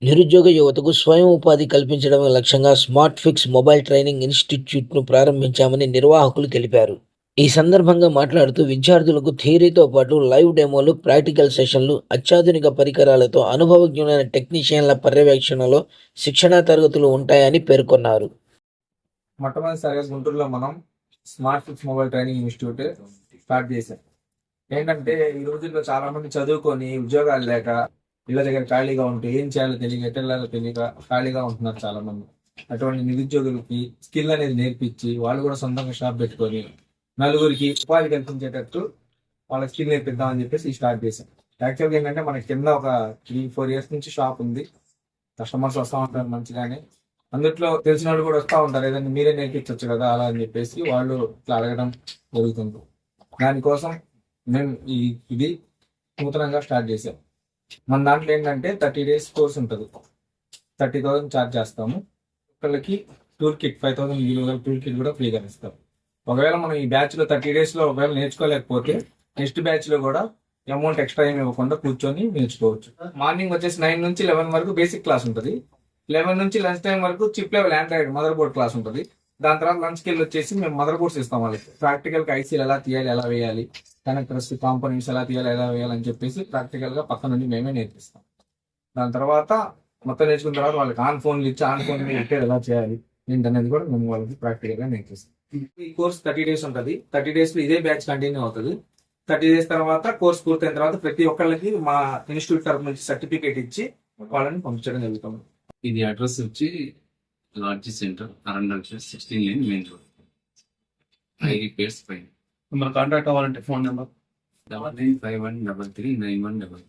నిరుద్యోగ యువతకు స్వయం ఉపాధి కల్పించడమే లక్ష్యంగా స్మార్ట్ ఫిక్స్ మొబైల్ ట్రైనింగ్ ఇన్స్టిట్యూట్ను ప్రారంభించామని నిర్వాహకులు తెలిపారు. ఈ సందర్భంగా మాట్లాడుతూ విద్యార్థులకు థియరీతో పాటు లైవ్ డెమోలు, ప్రాక్టికల్ సెషన్లు, అత్యాధునిక పరికరాలతో అనుభవజ్ఞులైన టెక్నీషియన్ల పర్యవేక్షణలో శిక్షణా తరగతులు ఉంటాయని పేర్కొన్నారు. మొట్టమొదటిసారిగా గుంటూరులో మనం smart fix mobile training institute start చేశాం. ఏంటంటే ఈ రోజుల్లో చాలా మంది చదువుకొని ఉద్యోగాలు లేక ఇళ్ళ దగ్గర ఖాళీగా ఉంటే ఏం చేయాలో తెలియక ఎట్టెళ్ళాలో తెలియక ఖాళీగా ఉంటున్నారు చాలా మంది. అటువంటి నిరుద్యోగులకి స్కిల్ అనేది నేర్పించి వాళ్ళు కూడా సొంతంగా షాప్ పెట్టుకొని నలుగురికి ఉపాధి కల్పించేటట్టు వాళ్ళకి స్కిల్ నేర్పిద్దామని చెప్పేసి స్టార్ట్ చేశాం. యాక్చువల్గా ఏంటంటే మన కింద ఒక 3-4 years నుంచి షాప్ ఉంది. కస్టమర్స్ వస్తూ ఉంటారు మంచిగానే. అందుట్లో తెలిసిన వాళ్ళు కూడా వస్తూ ఉంటారు, ఏదైనా మీరే నేర్పించవచ్చు కదా అలా అని చెప్పేసి వాళ్ళు ఇట్లా అడగడం జరుగుతుంది. దానికోసం మేము ఇది నూతనంగా స్టార్ట్ చేసాం. మన దాంట్లో ఏంటంటే 30 days కోర్స్ ఉంటుంది. 30,000 ఛార్జ్ చేస్తాము. ఒకళ్ళకి టూల్ కిట్ 5,000 టూల్ కిట్ కూడా ఫ్రీగా ఇస్తాం. ఒకవేళ మనం ఈ బ్యాచ్లో 30 days లో ఒకవేళ నేర్చుకోలేకపోతే నెక్స్ట్ బ్యాచ్లో కూడా అమౌంట్ ఎక్స్ట్రా ఏమి ఇవ్వకుండా కూర్చొని నేర్చుకోవచ్చు. మార్నింగ్ వచ్చేసి 9 నుంచి 11 వరకు బేసిక్ క్లాస్ ఉంటుంది. 11 నుంచి లంచ్ టైం వరకు chip level Android mother board class ఉంటుంది. దాని తర్వాత లంచ్కి వెళ్ళి వచ్చేసి మేము మదర్ బోర్డ్స్ ఇస్తాం వాళ్ళకి. ప్రాక్టికల్గా ఐసీలు ఎలా తీయాలి, ఎలా వేయాలి, కనెక్టర్స్, కాంపోనెంట్స్ ఎలా తీయాలి, ఎలా వేయాలని చెప్పేసి ప్రాక్టికల్గా పక్క నుండి మేమే నేర్పిస్తాం. దాని తర్వాత మొత్తం నేర్చుకున్న తర్వాత వాళ్ళకి ఆన్ ఫోన్లు ఇచ్చి ఆన్ ఫోన్ రిపేర్ ఎలా చేయాలి ఏంటనేది కూడా మేము వాళ్ళకి ప్రాక్టికల్గా నేర్పిస్తాం. ఈ కోర్స్ 30 days ఉంటుంది. 30 days లో ఇదే బ్యాచ్ కంటిన్యూ అవుతుంది. 30 days తర్వాత కోర్స్ పూర్తయిన తర్వాత ప్రతి ఒక్కళ్ళకి మా ఇన్స్టిట్యూట్ తరఫు నుంచి సర్టిఫికేట్ ఇచ్చి వాళ్ళని పంపించడం జరుగుతుంది. ఇది అడ్రస్ వచ్చి lodge centre, అరండల్ 16 lane main road, ID pairs పైన. మన కాంటాక్ట్ అవ్వాలంటే ఫోన్ నెంబర్ 9951339133.